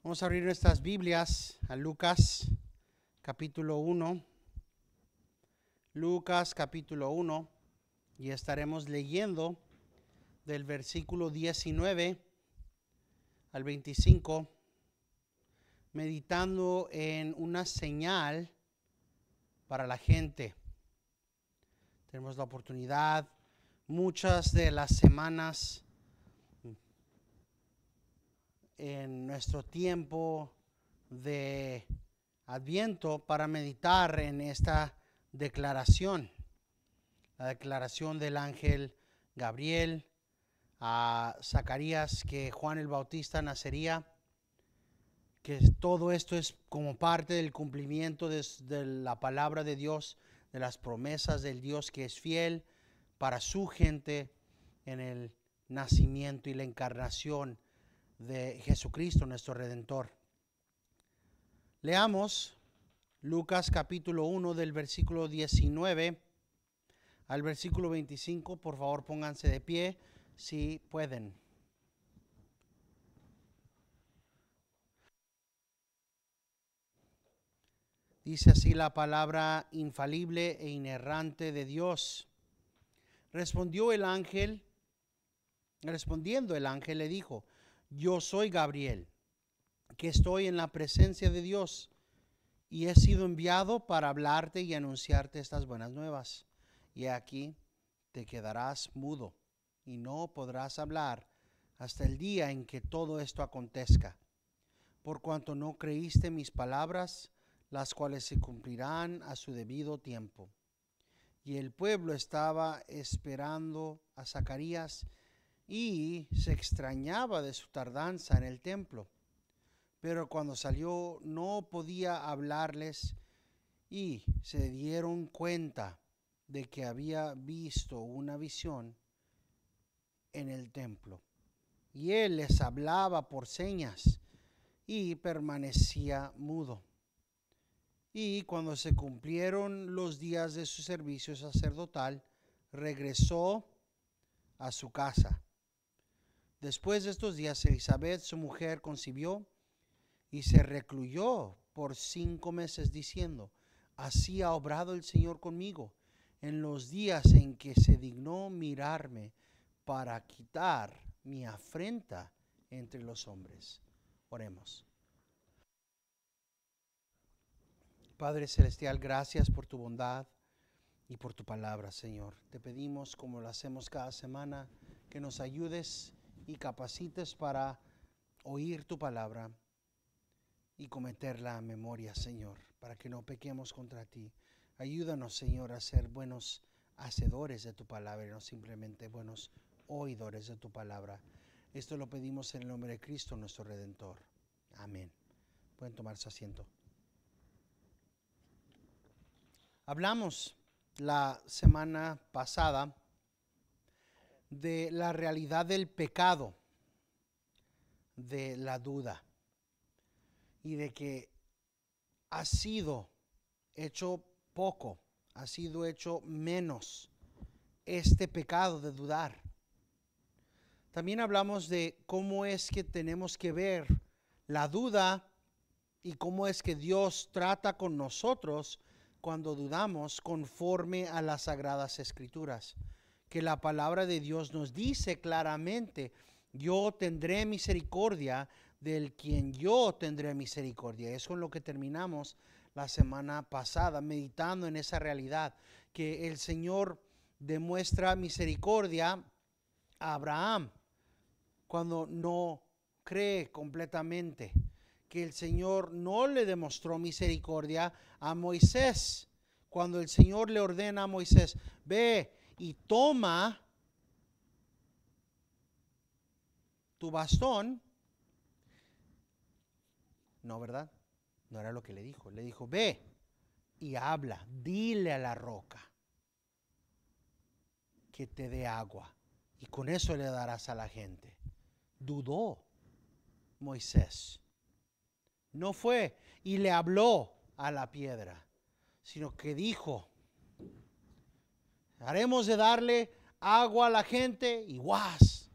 Vamos a abrir nuestras Biblias a Lucas capítulo 1. Lucas capítulo 1 y estaremos leyendo del versículo 19 al 25, meditando en una señal para la gente. Tenemos la oportunidad muchas de las semanas en nuestro tiempo de Adviento para meditar en esta declaración, la declaración del ángel Gabriel a Zacarías que Juan el Bautista nacería, que todo esto es como parte del cumplimiento de la palabra de Dios, de las promesas del Dios que es fiel para su gente en el nacimiento y la encarnación de Jesucristo, nuestro Redentor. Leamos Lucas capítulo 1 del versículo 19 al versículo 25. Por favor, pónganse de pie si pueden. Dice así la palabra infalible e inerrante de Dios. Respondiendo el ángel le dijo: Yo soy Gabriel, que estoy en la presencia de Dios, y he sido enviado para hablarte y anunciarte estas buenas nuevas. Y aquí te quedarás mudo, y no podrás hablar hasta el día en que todo esto acontezca, por cuanto no creíste mis palabras, las cuales se cumplirán a su debido tiempo. Y el pueblo estaba esperando a Zacarías, y se extrañaba de su tardanza en el templo. Pero cuando salió no podía hablarles, y se dieron cuenta de que había visto una visión en el templo. Y él les hablaba por señas y permanecía mudo. Y cuando se cumplieron los días de su servicio sacerdotal, regresó a su casa. Después de estos días, Elizabeth, su mujer, concibió y se recluyó por 5 meses, diciendo: Así ha obrado el Señor conmigo en los días en que se dignó mirarme para quitar mi afrenta entre los hombres. Oremos. Padre celestial, gracias por tu bondad y por tu palabra, Señor. Te pedimos, como lo hacemos cada semana, que nos ayudes y capacites para oír tu palabra y cometerla a memoria, Señor, para que no pequemos contra ti. Ayúdanos, Señor, a ser buenos hacedores de tu palabra y no simplemente buenos oidores de tu palabra. Esto lo pedimos en el nombre de Cristo, nuestro Redentor. Amén. Pueden tomar su asiento. Hablamos la semana pasada de la realidad del pecado, de la duda, y de que ha sido hecho poco, ha sido hecho menos este pecado de dudar. También hablamos de cómo es que tenemos que ver la duda y cómo es que Dios trata con nosotros cuando dudamos conforme a las Sagradas Escrituras. Que la palabra de Dios nos dice claramente: yo tendré misericordia del quien yo tendré misericordia. Eso es lo que terminamos la semana pasada, meditando en esa realidad, que el Señor demuestra misericordia a Abraham cuando no cree completamente, que el Señor no le demostró misericordia a Moisés cuando el Señor le ordena a Moisés: ve y toma tu bastón. No, ¿verdad? No era lo que le dijo. Le dijo: ve y habla, dile a la roca que te dé agua, y con eso le darás a la gente. Dudó Moisés. No fue y le habló a la piedra, sino que dijo: haremos de darle agua a la gente, y guas,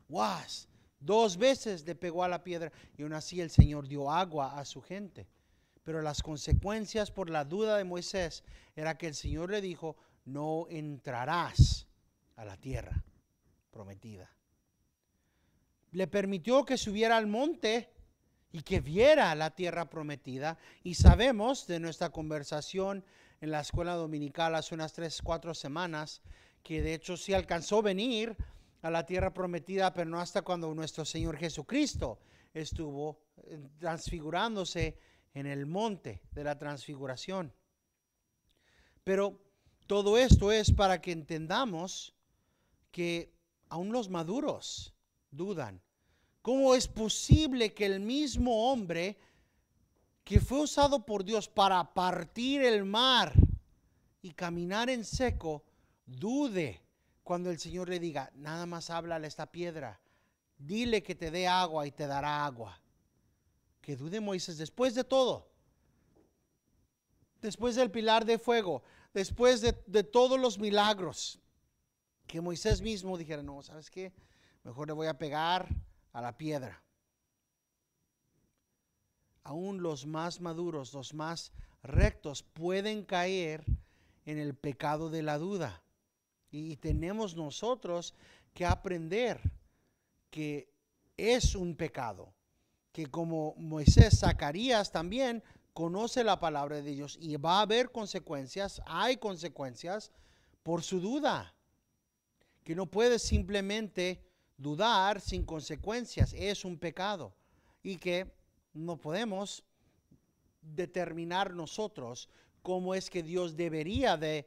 2 veces le pegó a la piedra y aún así el Señor dio agua a su gente. Pero las consecuencias por la duda de Moisés era que el Señor le dijo, no entrarás a la tierra prometida. Le permitió que subiera al monte y que viera la tierra prometida. Y sabemos de nuestra conversación en la escuela dominical hace unas 3-4 semanas, que de hecho sí alcanzó a venir a la tierra prometida, pero no hasta cuando nuestro Señor Jesucristo estuvo transfigurándose en el monte de la transfiguración. Pero todo esto es para que entendamos que aún los maduros dudan. ¿Cómo es posible que el mismo hombre que fue usado por Dios para partir el mar y caminar en seco, dude cuando el Señor le diga, nada más háblale a esta piedra, dile que te dé agua y te dará agua? Que dude Moisés después de todo, después del pilar de fuego, después de todos los milagros, que Moisés mismo dijera, no, ¿sabes qué? Mejor le voy a pegar a la piedra. Aún los más maduros, los más rectos pueden caer en el pecado de la duda. Y tenemos nosotros que aprender que es un pecado, que como Moisés, Zacarías también conoce la palabra de Dios y va a haber consecuencias, hay consecuencias por su duda, que no puede simplemente dudar sin consecuencias, es un pecado y que no podemos determinar nosotros cómo es que Dios debería de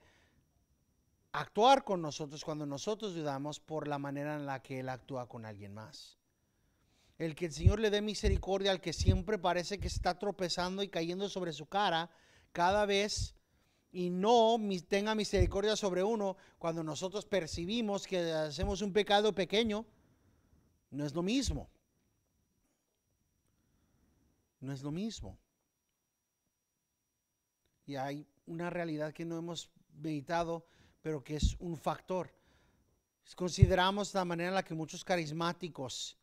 actuar con nosotros cuando nosotros dudamos por la manera en la que Él actúa con alguien más. El que el Señor le dé misericordia al que siempre parece que está tropezando y cayendo sobre su cara cada vez, y no tenga misericordia sobre uno cuando nosotros percibimos que hacemos un pecado pequeño, no es lo mismo. No es lo mismo. Y hay una realidad que no hemos meditado, pero que es un factor. Consideramos la manera en la que muchos carismáticos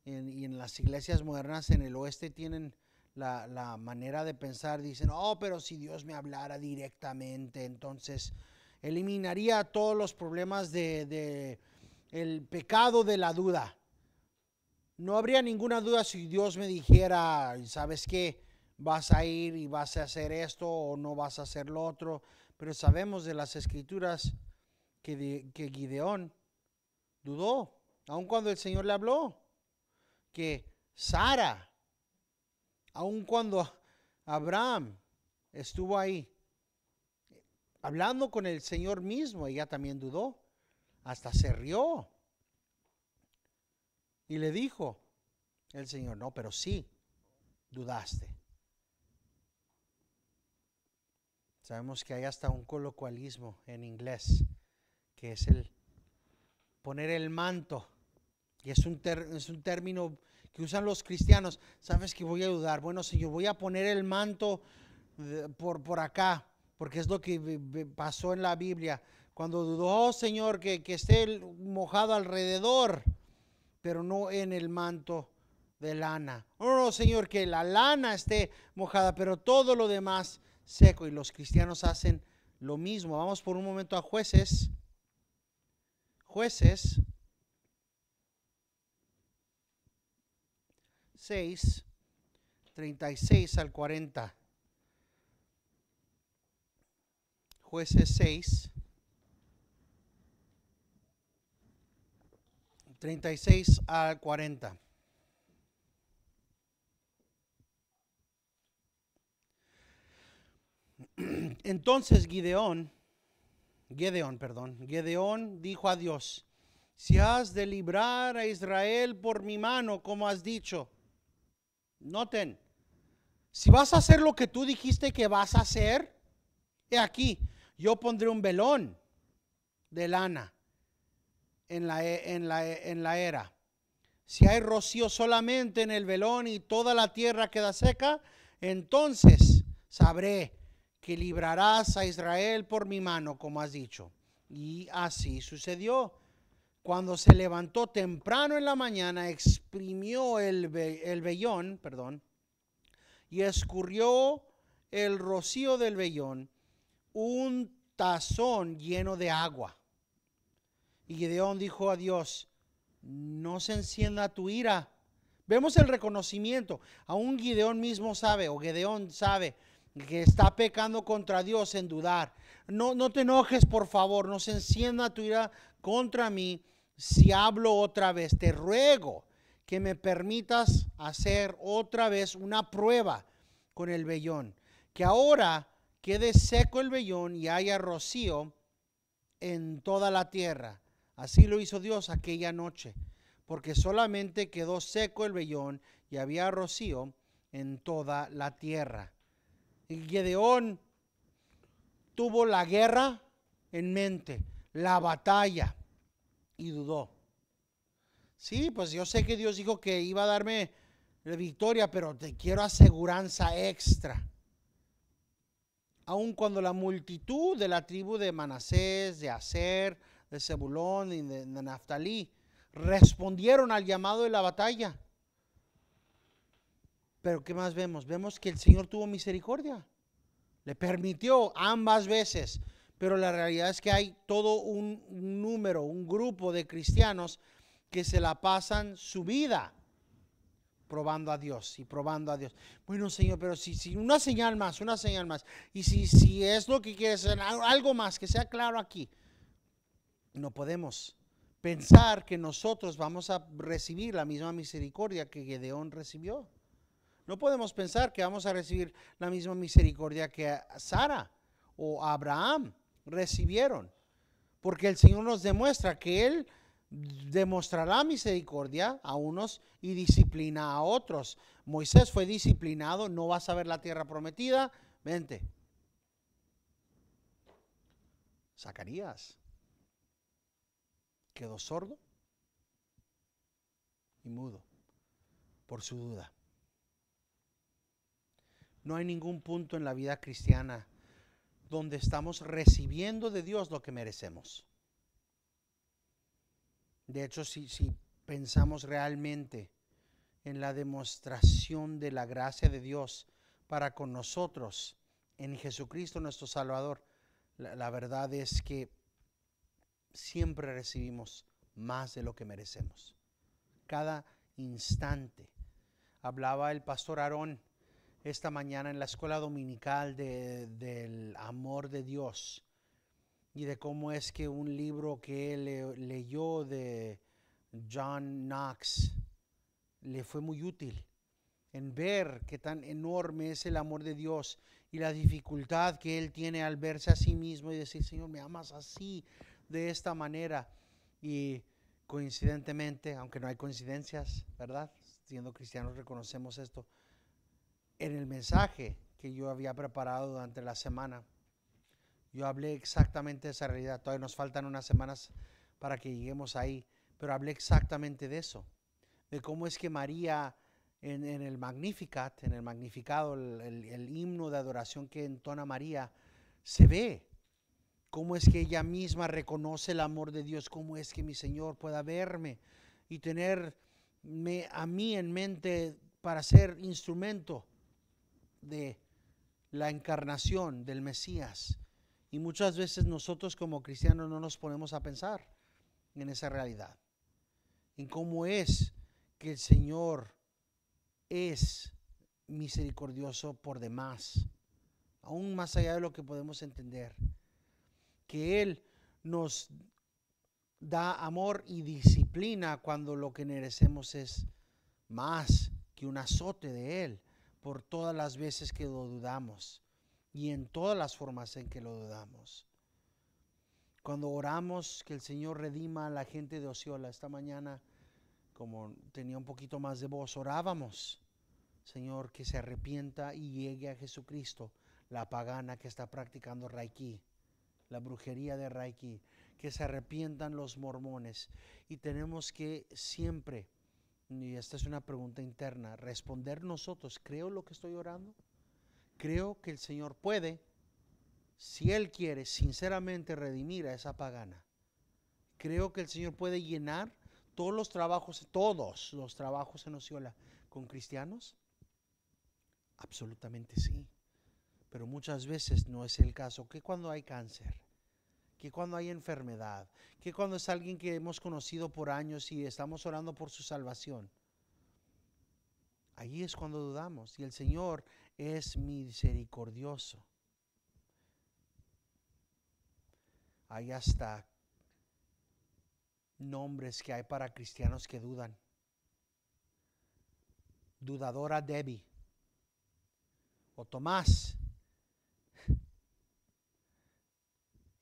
y en las iglesias modernas en el oeste tienen la manera de pensar. Dicen, oh, pero si Dios me hablara directamente, entonces eliminaría todos los problemas de el pecado de la duda. No habría ninguna duda si Dios me dijera, ¿sabes qué? Vas a ir y vas a hacer esto o no vas a hacer lo otro. Pero sabemos de las escrituras que Gideón dudó, aun cuando el Señor le habló. Que Sara, aun cuando Abraham estuvo ahí hablando con el Señor mismo, ella también dudó, hasta se rió. Y le dijo el Señor, no, pero sí, dudaste. Sabemos que hay hasta un coloquialismo en inglés, que es el poner el manto. Y es un término que usan los cristianos. ¿Sabes que voy a dudar? Bueno, Señor, voy a poner el manto por acá, porque es lo que pasó en la Biblia. Cuando dudó, oh, Señor, que esté mojado alrededor, pero no en el manto de lana. Oh, no, Señor, que la lana esté mojada, pero todo lo demás seco. Y los cristianos hacen lo mismo. Vamos por un momento a Jueces. Jueces 6, 36 al 40. Jueces 6, 36 al 40. Entonces Gideón dijo a Dios, si has de librar a Israel por mi mano, como has dicho. Noten, si vas a hacer lo que tú dijiste que vas a hacer, he aquí, yo pondré un velón de lana en la era. Si hay rocío solamente en el velón y toda la tierra queda seca, entonces sabré que librarás a Israel por mi mano, como has dicho. Y así sucedió. Cuando se levantó temprano en la mañana, exprimió el vellón, y escurrió el rocío del vellón, un tazón lleno de agua. Y Gedeón dijo a Dios: no se encienda tu ira. Vemos el reconocimiento. Aún Gedeón mismo sabe, o Gedeón sabe, que está pecando contra Dios en dudar. No te enojes, por favor, no se encienda tu ira contra mí si hablo otra vez. Te ruego que me permitas hacer otra vez una prueba con el vellón, que ahora quede seco el vellón y haya rocío en toda la tierra. Así lo hizo Dios aquella noche, porque solamente quedó seco el vellón y había rocío en toda la tierra. Y Gedeón tuvo la guerra en mente, la batalla, y dudó. Sí, pues yo sé que Dios dijo que iba a darme la victoria, pero te quiero aseguranza extra. Aun cuando la multitud de la tribu de Manasés, de Aser, de Zebulón y de Naftalí respondieron al llamado de la batalla. Pero ¿qué más vemos? Vemos que el Señor tuvo misericordia. Le permitió ambas veces. Pero la realidad es que hay todo un número, un grupo de cristianos que se la pasan su vida probando a Dios y probando a Dios. Bueno, Señor, pero si una señal más. Y si es lo que quieres, algo más, que sea claro aquí. No podemos pensar que nosotros vamos a recibir la misma misericordia que Gedeón recibió. No podemos pensar que vamos a recibir la misma misericordia que Sara o Abraham recibieron, porque el Señor nos demuestra que Él demostrará misericordia a unos y disciplina a otros. Moisés fue disciplinado: no vas a ver la tierra prometida, vente. Zacarías quedó sordo y mudo por su duda. No hay ningún punto en la vida cristiana donde estamos recibiendo de Dios lo que merecemos. De hecho, si pensamos realmente en la demostración de la gracia de Dios para con nosotros en Jesucristo nuestro Salvador, la verdad es que siempre recibimos más de lo que merecemos. Cada instante. Hablaba el pastor Aarón esta mañana en la escuela dominical del amor de Dios y de cómo es que un libro que él leyó de John Knox le fue muy útil en ver qué tan enorme es el amor de Dios y la dificultad que él tiene al verse a sí mismo y decir: Señor, me amas así, de esta manera. Y coincidentemente, aunque no hay coincidencias, ¿verdad? Siendo cristianos reconocemos esto. En el mensaje que yo había preparado durante la semana, yo hablé exactamente de esa realidad. Todavía nos faltan unas semanas para que lleguemos ahí, pero hablé exactamente de eso, de cómo es que María en el Magnificat, en el Magnificado, el himno de adoración que entona María, se ve cómo es que ella misma reconoce el amor de Dios, cómo es que mi Señor pueda verme y tenerme a mí en mente para ser instrumento de la encarnación del Mesías. Y muchas veces nosotros como cristianos no nos ponemos a pensar en esa realidad, en cómo es que el Señor es misericordioso por demás, aún más allá de lo que podemos entender, que Él nos da amor y disciplina cuando lo que merecemos es más que un azote de Él, por todas las veces que lo dudamos y en todas las formas en que lo dudamos. Cuando oramos que el Señor redima a la gente de Osceola, esta mañana, como tenía un poquito más de voz, orábamos: Señor, que se arrepienta y llegue a Jesucristo la pagana que está practicando Reiki, la brujería de Reiki, que se arrepientan los mormones. Y tenemos que siempre, y esta es una pregunta interna, responder nosotros: ¿creo lo que estoy orando? Creo que el Señor puede, si Él quiere, sinceramente redimir a esa pagana. creo que el Señor puede llenar todos los trabajos en Osceola con cristianos. Absolutamente sí. Pero muchas veces no es el caso. ¿Qué cuando hay cáncer? ¿Qué cuando hay enfermedad? ¿Qué cuando es alguien que hemos conocido por años y estamos orando por su salvación? Ahí es cuando dudamos. Y el Señor es misericordioso. Hay hasta nombres que hay para cristianos que dudan. Dudadora Debbie. O Tomás,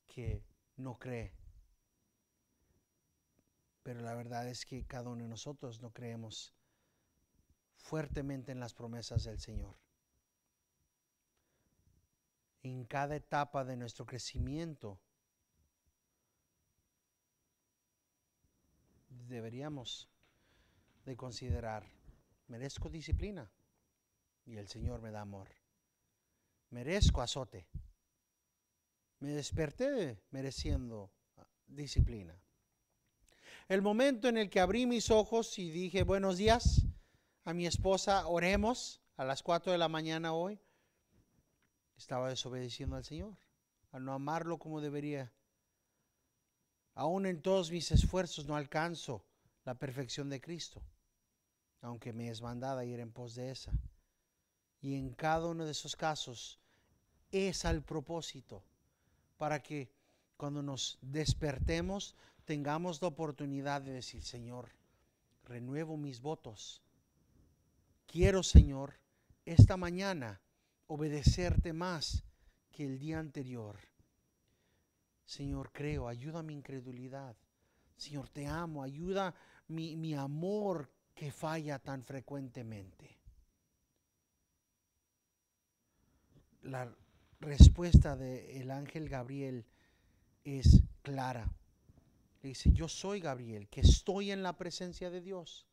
que no cree. Pero la verdad es que cada uno de nosotros no creemos fuertemente en las promesas del Señor. En cada etapa de nuestro crecimiento deberíamos de considerar, merezco disciplina y el Señor me da amor. Merezco azote. Me desperté mereciendo disciplina. El momento en el que abrí mis ojos y dije buenos días a mi esposa, oremos a las 4 de la mañana hoy, estaba desobedeciendo al Señor, a no amarlo como debería. Aún en todos mis esfuerzos no alcanzo la perfección de Cristo, aunque me es mandada ir en pos de esa. Y en cada uno de esos casos es al propósito, para que cuando nos despertemos tengamos la oportunidad de decir, Señor, renuevo mis votos. Quiero, Señor, esta mañana obedecerte más que el día anterior. Señor, creo, ayuda mi incredulidad. Señor, te amo, ayuda mi amor que falla tan frecuentemente. La respuesta del ángel Gabriel es clara. Le dice, yo soy Gabriel, que estoy en la presencia de Dios.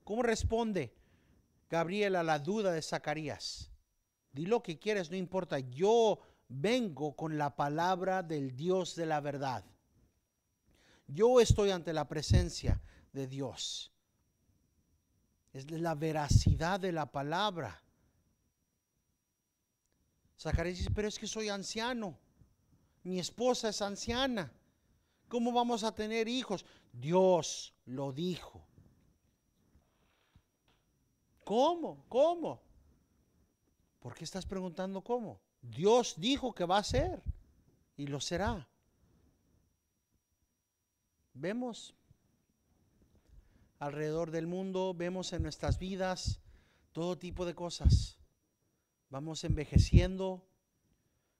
¿Cómo responde Gabriel a la duda de Zacarías? Di lo que quieres, no importa, yo vengo con la palabra del Dios de la verdad. Yo estoy ante la presencia de Dios. Es la veracidad de la palabra. Zacarías dice, pero es que soy anciano. Mi esposa es anciana. ¿Cómo vamos a tener hijos? Dios lo dijo. ¿Cómo? ¿Cómo? ¿Por qué estás preguntando cómo? Dios dijo que va a ser y lo será. Vemos alrededor del mundo, vemos en nuestras vidas todo tipo de cosas. Vamos envejeciendo,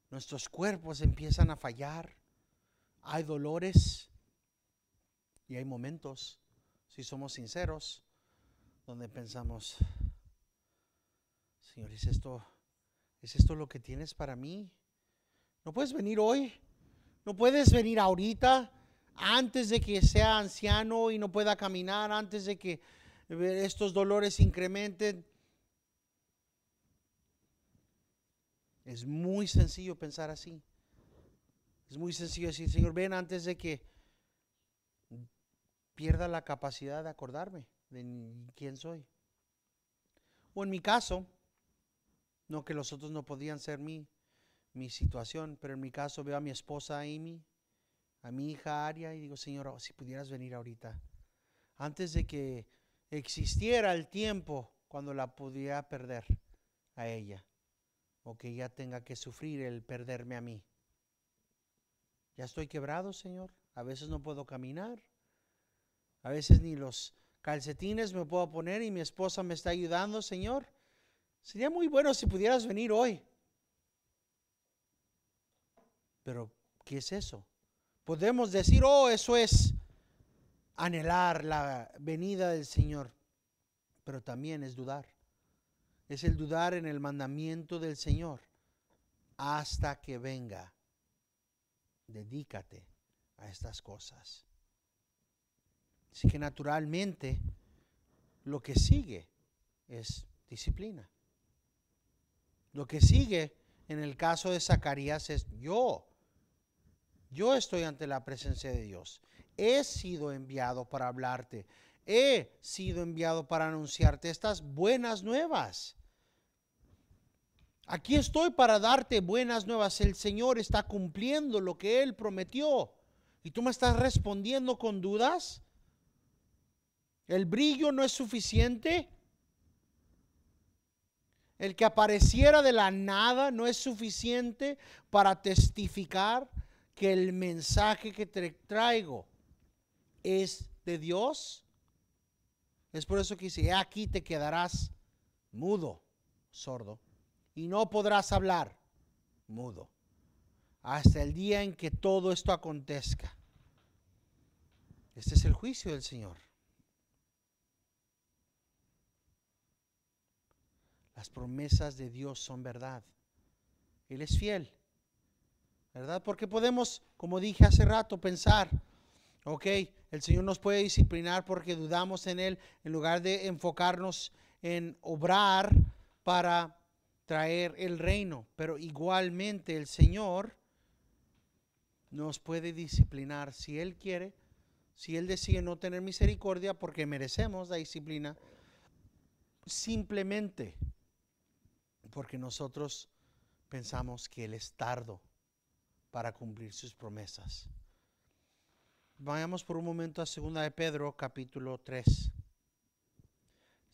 nuestros cuerpos empiezan a fallar, hay dolores y hay momentos, si somos sinceros, donde pensamos, Señor, ¿es esto lo que tienes para mí? ¿No puedes venir hoy? ¿No puedes venir ahorita, antes de que sea anciano y no pueda caminar, antes de que estos dolores incrementen? Es muy sencillo pensar así. Es muy sencillo decir, Señor, ven antes de que pierda la capacidad de acordarme de quién soy. O en mi caso, no que los otros no podían ser mi situación, pero en mi caso veo a mi esposa Amy, a mi hija Aria y digo, Señor, si pudieras venir ahorita, antes de que existiera el tiempo cuando la pudiera perder a ella, o que ella tenga que sufrir el perderme a mí. Ya estoy quebrado, Señor, a veces no puedo caminar, a veces ni los calcetines me puedo poner y mi esposa me está ayudando, Señor. Sería muy bueno si pudieras venir hoy. Pero, ¿qué es eso? Podemos decir, oh, eso es anhelar la venida del Señor, pero también es dudar. Es el dudar en el mandamiento del Señor. Hasta que venga, dedícate a estas cosas. Así que naturalmente lo que sigue es disciplina. Lo que sigue en el caso de Zacarías es yo estoy ante la presencia de Dios. he sido enviado para hablarte. He sido enviado para anunciarte estas buenas nuevas. Aquí estoy para darte buenas nuevas. El Señor está cumpliendo lo que Él prometió. ¿Y tú me estás respondiendo con dudas? ¿El brillo no es suficiente? ¿El que apareciera de la nada no es suficiente para testificar que el mensaje que te traigo es de Dios? Es por eso que dice, aquí te quedarás mudo, sordo, y no podrás hablar, mudo, hasta el día en que todo esto acontezca. Este es el juicio del Señor. Las promesas de Dios son verdad. Él es fiel, ¿verdad? Porque podemos, como dije hace rato, pensar, ok, el Señor nos puede disciplinar porque dudamos en Él, en lugar de enfocarnos en obrar para traer el reino. Pero igualmente el Señor nos puede disciplinar si Él quiere, si Él decide no tener misericordia porque merecemos la disciplina, simplemente porque nosotros pensamos que Él es tardo para cumplir sus promesas. Vayamos por un momento a 2 de Pedro, capítulo 3.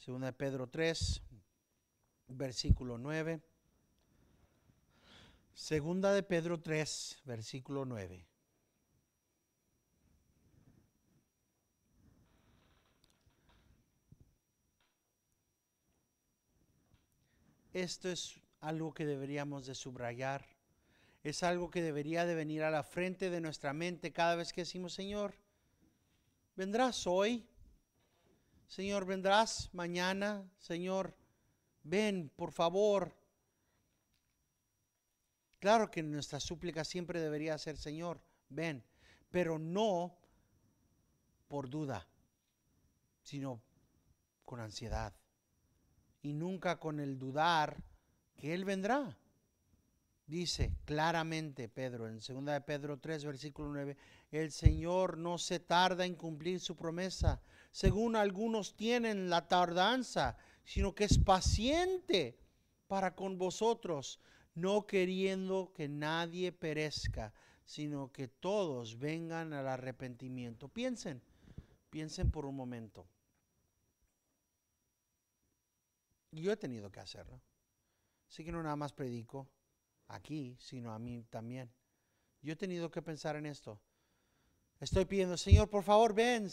2 de Pedro 3, versículo 9. 2 de Pedro 3, versículo 9. Esto es algo que deberíamos de subrayar. Es algo que debería de venir a la frente de nuestra mente cada vez que decimos, Señor, ¿vendrás hoy? Señor, ¿vendrás mañana? Señor, ven, por favor. Claro que nuestra súplica siempre debería ser, Señor, ven, pero no por duda, sino con ansiedad. Y nunca con el dudar que Él vendrá. Dice claramente Pedro, en 2 de Pedro 3, versículo 9, el Señor no se tarda en cumplir su promesa, según algunos tienen la tardanza, sino que es paciente para con vosotros, no queriendo que nadie perezca, sino que todos vengan al arrepentimiento. Piensen por un momento. Yo he tenido que hacerlo. Así que no nada más predico aquí, sino a mí también. Yo he tenido que pensar en esto. Estoy pidiendo, Señor, por favor, ven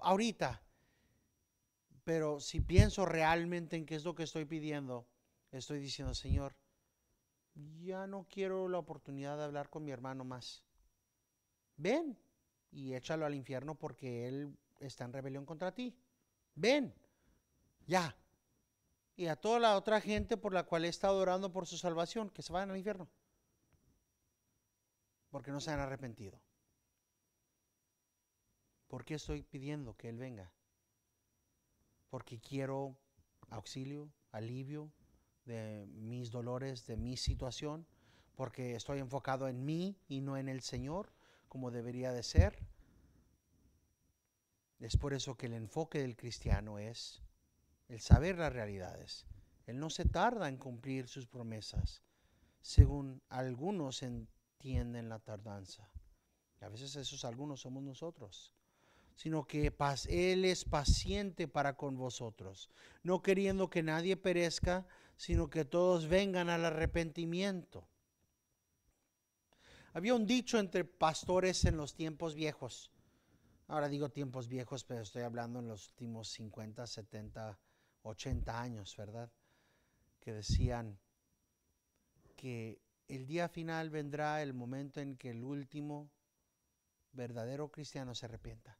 ahorita. Pero si pienso realmente en qué es lo que estoy pidiendo, estoy diciendo, Señor, ya no quiero la oportunidad de hablar con mi hermano más. Ven y échalo al infierno porque él está en rebelión contra ti. Ven, ya. Y a toda la otra gente por la cual he estado orando por su salvación, que se vayan al infierno. Porque no se han arrepentido. ¿Por qué estoy pidiendo que Él venga? Porque quiero auxilio, alivio de mis dolores, de mi situación. Porque estoy enfocado en mí y no en el Señor, como debería de ser. Es por eso que el enfoque del cristiano es el saber las realidades. Él no se tarda en cumplir sus promesas, según algunos entienden la tardanza. Y a veces esos algunos somos nosotros. Sino que Él es paciente para con vosotros, no queriendo que nadie perezca, sino que todos vengan al arrepentimiento. Había un dicho entre pastores en los tiempos viejos. Ahora digo tiempos viejos, pero estoy hablando en los últimos 50, 70, 80 años, ¿verdad? Que decían que el día final vendrá el momento en que el último verdadero cristiano se arrepienta.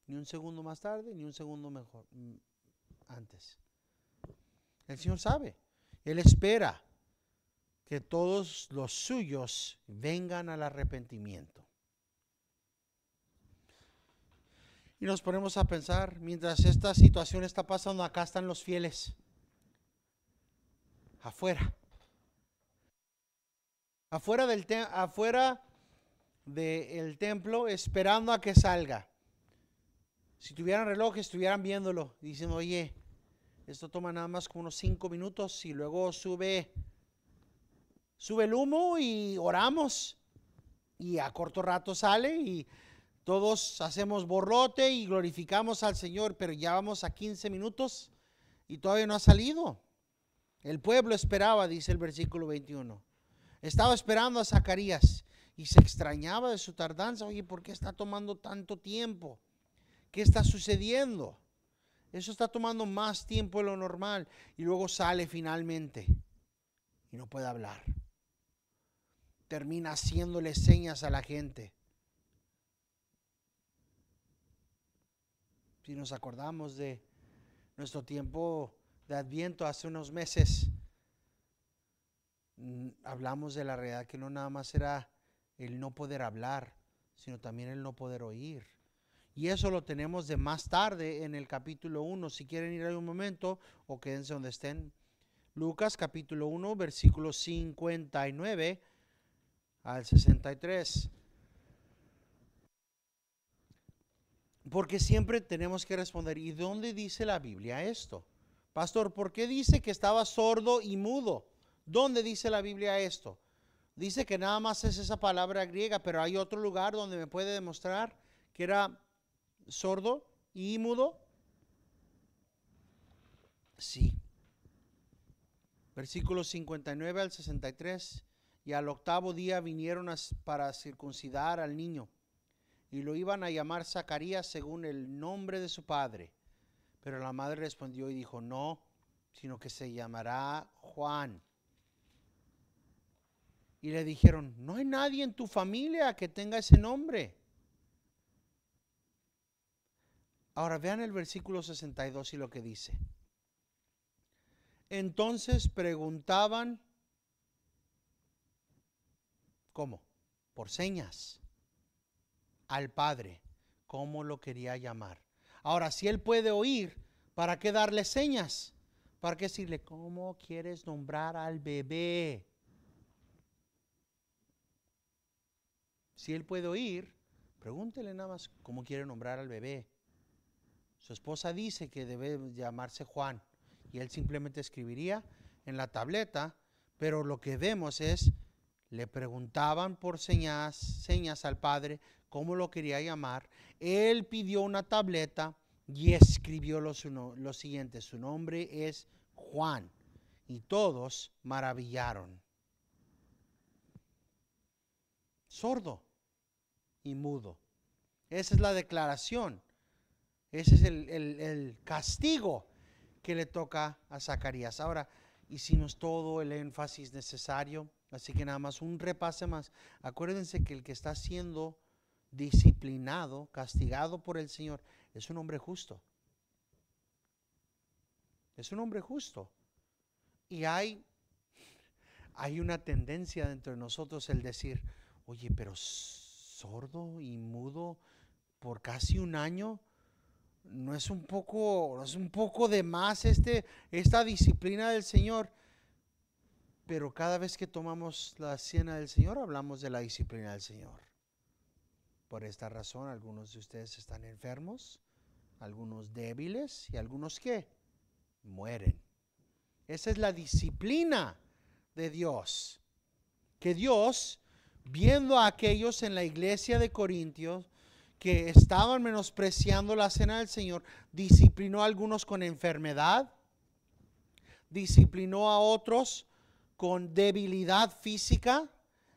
Ni un segundo más tarde, ni un segundo mejor antes. El Señor sabe. Él espera que todos los suyos vengan al arrepentimiento. Y nos ponemos a pensar, mientras esta situación está pasando, acá están los fieles. Afuera. Afuera del templo esperando a que salga. Si tuvieran reloj, estuvieran viéndolo, diciendo, oye, esto toma nada más como unos 5 minutos y luego sube el humo y oramos. Y a corto rato sale y todos hacemos borlote y glorificamos al Señor, pero ya vamos a 15 minutos y todavía no ha salido. El pueblo esperaba, dice el versículo 21. Estaba esperando a Zacarías y se extrañaba de su tardanza. Oye, ¿por qué está tomando tanto tiempo? ¿Qué está sucediendo? Eso está tomando más tiempo de lo normal. Y luego sale finalmente y no puede hablar. Termina haciéndole señas a la gente. Si nos acordamos de nuestro tiempo de Adviento hace unos meses, hablamos de la realidad que no nada más era el no poder hablar, sino también el no poder oír. Y eso lo tenemos de más tarde en el capítulo 1. Si quieren ir ahí un momento o quédense donde estén. Lucas capítulo 1, versículos 59 al 63. Porque siempre tenemos que responder, ¿y dónde dice la Biblia esto? Pastor, ¿por qué dice que estaba sordo y mudo? ¿Dónde dice la Biblia esto? Dice que nada más es esa palabra griega, pero hay otro lugar donde me puede demostrar que era sordo y mudo. Sí. Versículos 59 al 63. Y al octavo día vinieron para circuncidar al niño, y lo iban a llamar Zacarías según el nombre de su padre. Pero la madre respondió y dijo, no, sino que se llamará Juan. Y le dijeron, no hay nadie en tu familia que tenga ese nombre. Ahora vean el versículo 62 y lo que dice. Entonces preguntaban, ¿cómo? Por señas, al padre, cómo lo quería llamar. Ahora, si él puede oír, ¿para qué darle señas? ¿Para qué decirle, cómo quieres nombrar al bebé? Si él puede oír, pregúntele nada más cómo quiere nombrar al bebé. Su esposa dice que debe llamarse Juan y él simplemente escribiría en la tableta, pero lo que vemos es, le preguntaban por señas al padre cómo lo quería llamar. Él pidió una tableta y escribió lo siguiente, su nombre es Juan, y todos maravillaron. Sordo y mudo. Esa es la declaración. Ese es el castigo que le toca a Zacarías. Ahora, hicimos todo el énfasis necesario, así que nada más un repase más. Acuérdense que el que está siendo disciplinado, castigado por el Señor, es un hombre justo. Es un hombre justo. Y hay una tendencia dentro de nosotros el decir, oye, pero sordo y mudo por casi un año, ¿no es un poco de más esta disciplina del Señor? Pero cada vez que tomamos la cena del Señor, hablamos de la disciplina del Señor. Por esta razón, algunos de ustedes están enfermos, algunos débiles y algunos ¿qué? Mueren. Esa es la disciplina de Dios. Que Dios, viendo a aquellos en la iglesia de Corintios que estaban menospreciando la cena del Señor, disciplinó a algunos con enfermedad, disciplinó a otros con debilidad física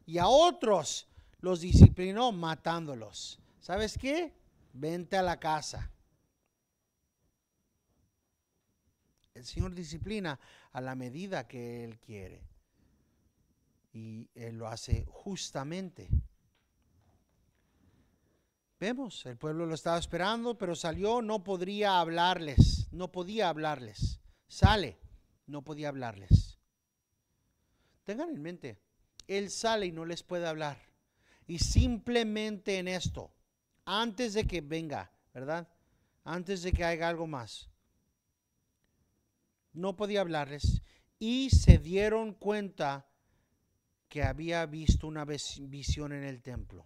y a otros los disciplinó matándolos. ¿Sabes qué? Vente a la casa. El Señor disciplina a la medida que Él quiere. Y Él lo hace justamente. Vemos, el pueblo lo estaba esperando, pero salió, no podía hablarles. Sale, no podía hablarles. Tengan en mente, Él sale y no les puede hablar. Y simplemente en esto, antes de que venga, ¿verdad? Antes de que haga algo más, no podía hablarles y se dieron cuenta que había visto una visión en el templo.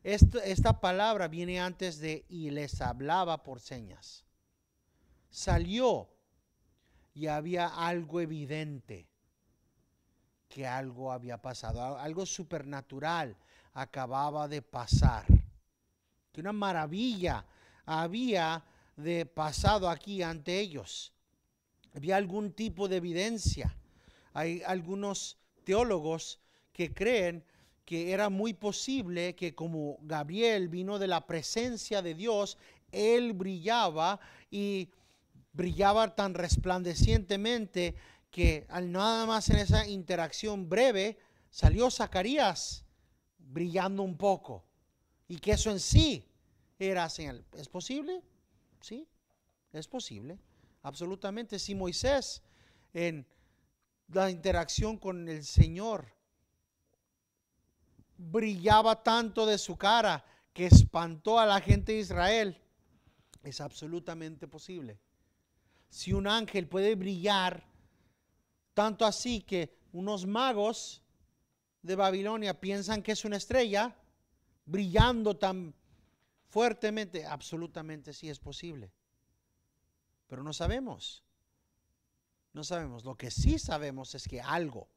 Esta palabra viene antes de y les hablaba por señas. Salió y había algo evidente, que algo había pasado, algo supernatural acababa de pasar, que una maravilla había de pasado aquí ante ellos. Había algún tipo de evidencia. Hay algunos teólogos que creen que era muy posible que como Gabriel vino de la presencia de Dios, él brillaba y brillaba tan resplandecientemente que al nada más en esa interacción breve salió Zacarías brillando un poco, y que eso en sí era señal. ¿Es posible? Sí, es posible, absolutamente. Si Moisés en la interacción con el Señor brillaba tanto de su cara que espantó a la gente de Israel, es absolutamente posible. Si un ángel puede brillar tanto así que unos magos de Babilonia piensan que es una estrella brillando tan fuertemente, absolutamente sí es posible. Pero no sabemos. No sabemos. Lo que sí sabemos es que algo,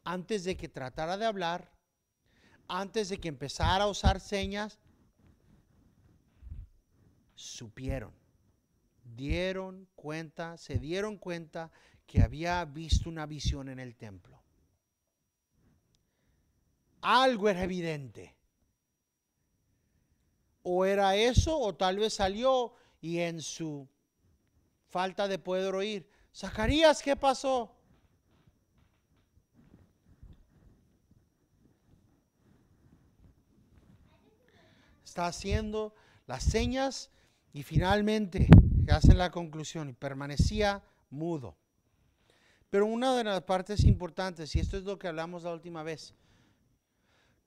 antes de que tratara de hablar, antes de que empezara a usar señas, supieron, se dieron cuenta que había visto una visión en el templo. Algo era evidente. O era eso, o tal vez salió y en su falta de poder oír, Zacarías, ¿qué pasó? Está haciendo las señas y finalmente hacen la conclusión y permanecía mudo. Pero una de las partes importantes, y esto es lo que hablamos la última vez,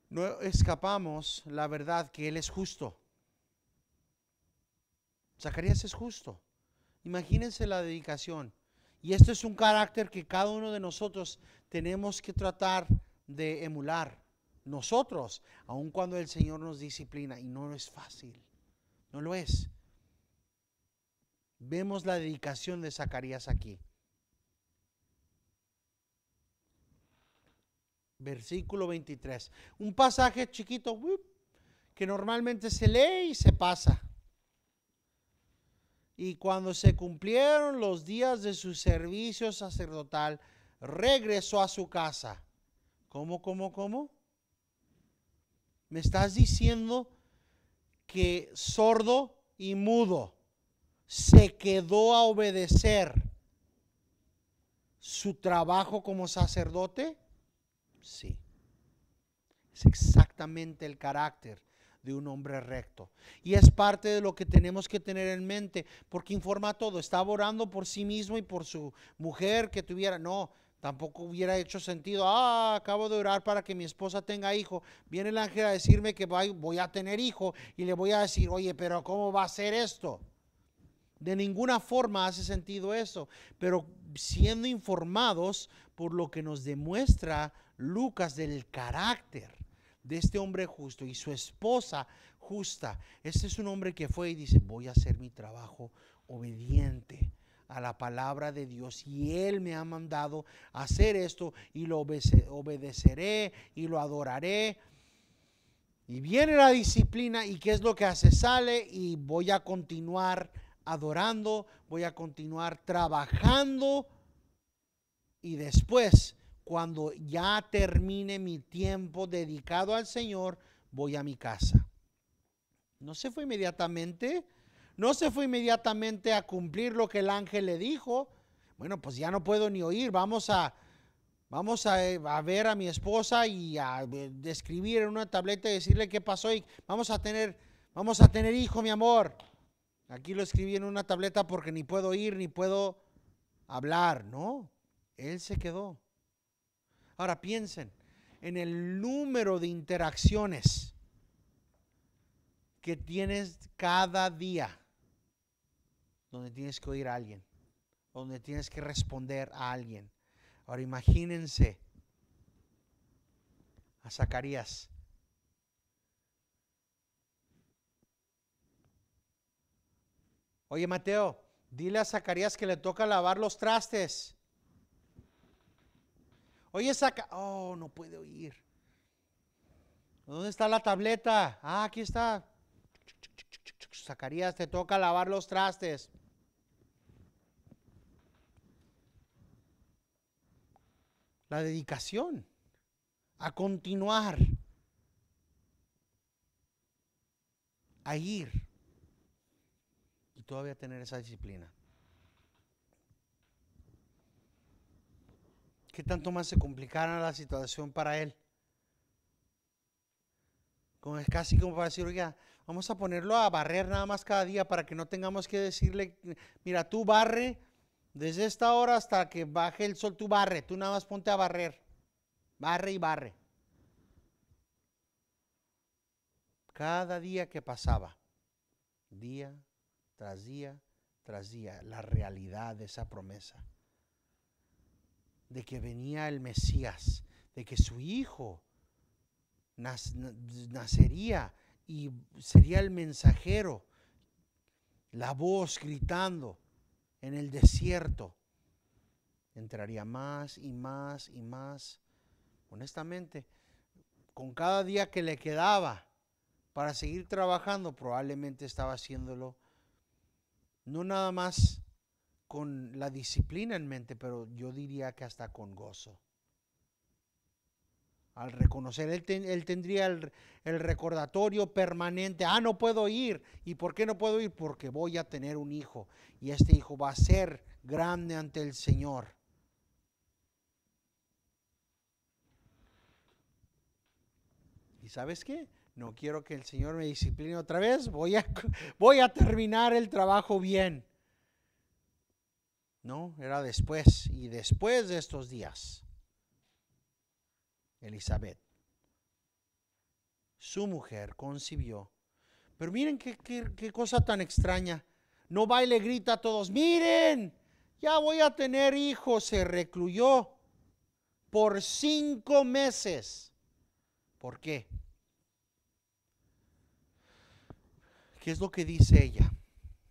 no escapamos la verdad que Él es justo. Zacarías es justo. Imagínense la dedicación. Y esto es un carácter que cada uno de nosotros tenemos que tratar de emular. Nosotros, aun cuando el Señor nos disciplina, y no es fácil, no lo es. Vemos la dedicación de Zacarías aquí. Versículo 23. Un pasaje chiquito que normalmente se lee y se pasa. Y cuando se cumplieron los días de su servicio sacerdotal, regresó a su casa. ¿Cómo? ¿Me estás diciendo que sordo y mudo se quedó a obedecer su trabajo como sacerdote? Sí. Es exactamente el carácter de un hombre recto. Y es parte de lo que tenemos que tener en mente, porque informa todo. Estaba orando por sí mismo y por su mujer que tuviera. No, tampoco hubiera hecho sentido. Acabo de orar para que mi esposa tenga hijo. Viene el ángel a decirme que voy a tener hijo y le voy a decir, oye, pero ¿cómo va a ser esto? De ninguna forma hace sentido eso, pero siendo informados por lo que nos demuestra Lucas del carácter de este hombre justo y su esposa justa. Este es un hombre que fue y dice, voy a hacer mi trabajo obediente a la palabra de Dios, y Él me ha mandado a hacer esto y lo obedeceré y lo adoraré. Y viene la disciplina, y ¿qué es lo que hace? Sale y voy a continuar adorando, voy a continuar trabajando, y después, cuando ya termine mi tiempo dedicado al Señor, voy a mi casa. No se fue inmediatamente, a cumplir lo que el ángel le dijo. Bueno, pues ya no puedo ni oír, vamos a ver a mi esposa y a describir en una tableta y decirle qué pasó, y vamos a tener hijo, mi amor. Aquí lo escribí en una tableta porque ni puedo oír ni puedo hablar. No, él se quedó. Ahora piensen en el número de interacciones que tienes cada día, donde tienes que oír a alguien, donde tienes que responder a alguien. Ahora imagínense a Zacarías Oye, Mateo, dile a Zacarías que le toca lavar los trastes. Oye, oh, no puede oír. ¿Dónde está la tableta? Ah, aquí está. Zacarías, te toca lavar los trastes. La dedicación a continuar, a ir y todavía tener esa disciplina. ¿Qué tanto más se complicara la situación para él? Como es casi como para decir, oiga, vamos a ponerlo a barrer nada más cada día para que no tengamos que decirle, mira, tú barre desde esta hora hasta que baje el sol, tú barre, tú nada más ponte a barrer, barre y barre. Cada día que pasaba, día tras día tras día, la realidad de esa promesa, de que venía el Mesías, de que su hijo nacería y sería el mensajero, la voz gritando en el desierto, entraría más y más y más. Honestamente, con cada día que le quedaba para seguir trabajando, probablemente estaba haciéndolo no nada más con la disciplina en mente, pero yo diría que hasta con gozo. Al reconocer, él tendría el recordatorio permanente. Ah, no puedo ir. ¿Y por qué no puedo ir? Porque voy a tener un hijo. Y este hijo va a ser grande ante el Señor. ¿Y sabes qué? No quiero que el Señor me discipline otra vez. Voy a terminar el trabajo bien. No, era después. Y después de estos días, Elizabeth, su mujer, concibió. Pero miren qué cosa tan extraña. No va y le grita a todos, miren, ya voy a tener hijos. Se recluyó por 5 meses. ¿Por qué? ¿Qué es lo que dice ella?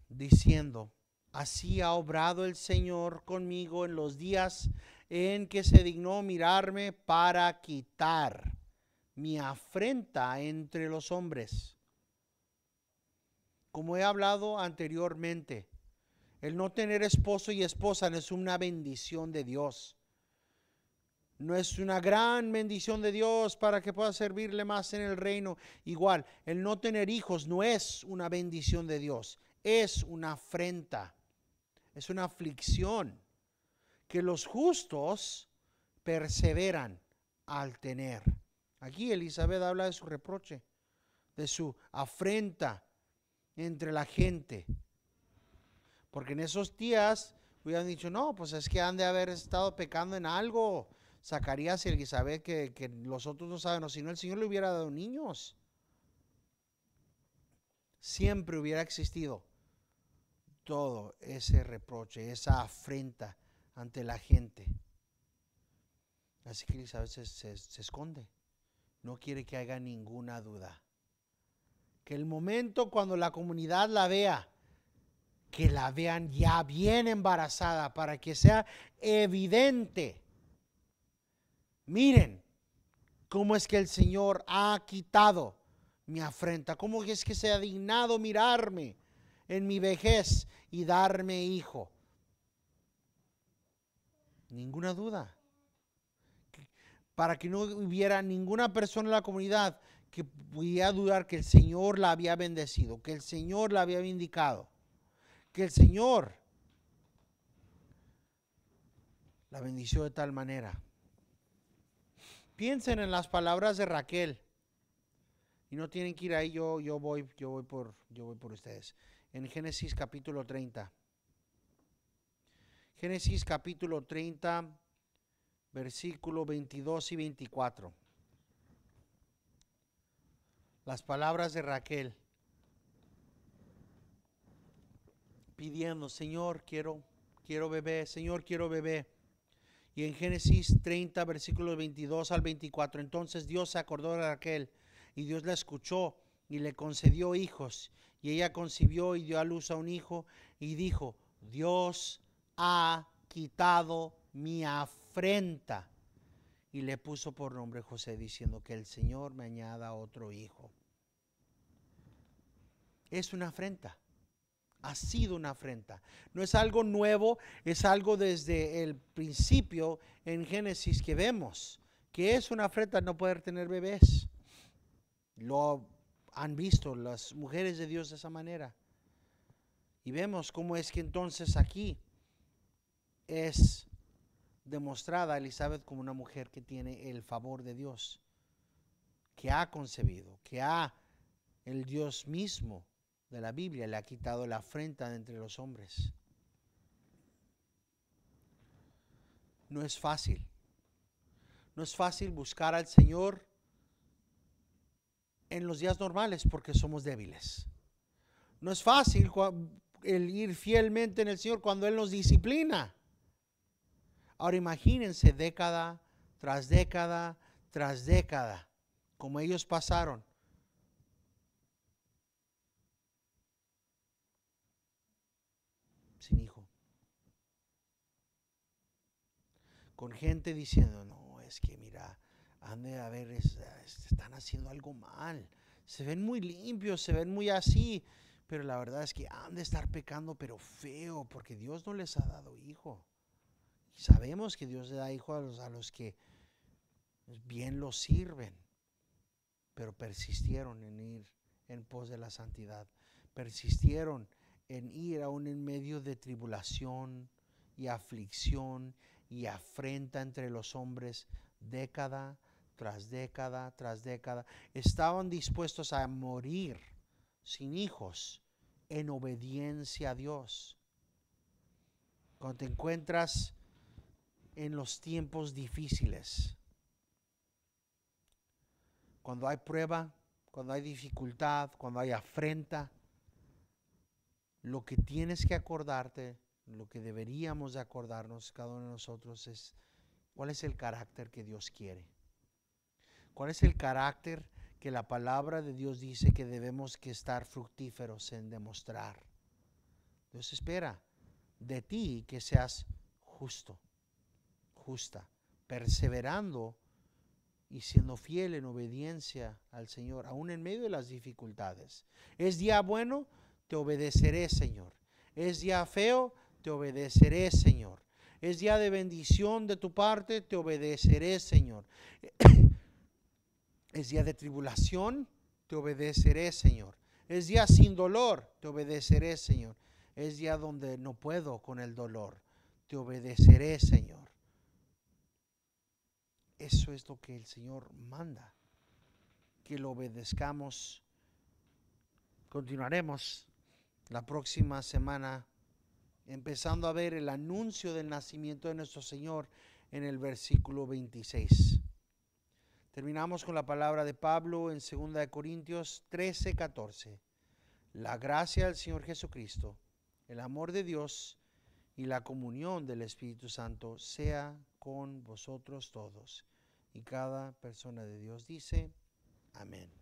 Diciendo, así ha obrado el Señor conmigo en los días en que se dignó mirarme para quitar mi afrenta entre los hombres. Como he hablado anteriormente, el no tener esposo y esposa no es una bendición de Dios. No es una gran bendición de Dios para que pueda servirle más en el reino. Igual, el no tener hijos no es una bendición de Dios. Es una afrenta. Es una aflicción que los justos perseveran al tener. Aquí Elizabeth habla de su reproche, de su afrenta entre la gente. Porque en esos días hubieran dicho, no, pues es que han de haber estado pecando en algo. Zacarías y Elizabeth, que los otros no saben, o si no el Señor le hubiera dado niños. Siempre hubiera existido todo ese reproche, esa afrenta ante la gente. Así que Elizabeth se esconde. No quiere que haya ninguna duda. Que el momento cuando la comunidad la vea, que la vean ya bien embarazada, para que sea evidente. Miren cómo es que el Señor ha quitado mi afrenta, cómo es que se ha dignado mirarme en mi vejez y darme hijo. Ninguna duda. Para que no hubiera ninguna persona en la comunidad que pudiera dudar que el Señor la había bendecido, que el Señor la había vindicado, que el Señor la bendició de tal manera. Piensen en las palabras de Raquel. Y no tienen que ir ahí, yo voy por ustedes. En Génesis capítulo 30. Génesis capítulo 30, versículo 22 y 24. Las palabras de Raquel. Pidiendo, Señor, quiero bebé, Señor, quiero bebé. Y en Génesis 30, versículos 22 al 24, entonces Dios se acordó de Raquel y Dios la escuchó y le concedió hijos. Y ella concibió y dio a luz a un hijo y dijo, Dios ha quitado mi afrenta. Y le puso por nombre José, diciendo que el Señor me añada otro hijo. Es una afrenta. Ha sido una afrenta. No es algo nuevo, es algo desde el principio en Génesis que vemos que es una afrenta no poder tener bebés. Lo han visto las mujeres de Dios de esa manera. Y vemos cómo es que entonces aquí es demostrada Elizabeth como una mujer que tiene el favor de Dios, que ha concebido, que el Dios mismo de la Biblia le ha quitado la afrenta de entre los hombres. No es fácil. No es fácil buscar al Señor en los días normales porque somos débiles. No es fácil el ir fielmente en el Señor cuando Él nos disciplina. Ahora imagínense década tras década tras década, como ellos pasaron. Sin hijo. Con gente diciendo, no, es que mira, han de haber, están haciendo algo mal. Se ven muy limpios, se ven muy así, pero la verdad es que han de estar pecando, pero feo, porque Dios no les ha dado hijo. Y sabemos que Dios le da hijo a los que bien los sirven, pero persistieron en ir en pos de la santidad. Persistieron en ir aún en medio de tribulación y aflicción y afrenta entre los hombres, década tras década tras década. Estaban dispuestos a morir sin hijos en obediencia a Dios. Cuando te encuentras en los tiempos difíciles, cuando hay prueba, cuando hay dificultad, cuando hay afrenta, lo que tienes que acordarte, lo que deberíamos de acordarnos cada uno de nosotros es cuál es el carácter que Dios quiere. ¿Cuál es el carácter que la palabra de Dios dice que debemos que estar fructíferos en demostrar? Dios espera de ti que seas justo, justa, perseverando y siendo fiel en obediencia al Señor, aún en medio de las dificultades. ¿Es día bueno? Te obedeceré, Señor. ¿Es día feo? Te obedeceré, Señor. ¿Es día de bendición de tu parte? Te obedeceré, Señor. ¿Es día de tribulación? Te obedeceré, Señor. ¿Es día sin dolor? Te obedeceré, Señor. ¿Es día donde no puedo con el dolor? Te obedeceré, Señor. Eso es lo que el Señor manda, que lo obedezcamos. Continuaremos la próxima semana empezando a ver el anuncio del nacimiento de nuestro Señor en el versículo 26. Terminamos con la palabra de Pablo en 2 Corintios 13:14. La gracia del Señor Jesucristo, el amor de Dios y la comunión del Espíritu Santo sea con vosotros todos. Y cada persona de Dios dice, amén.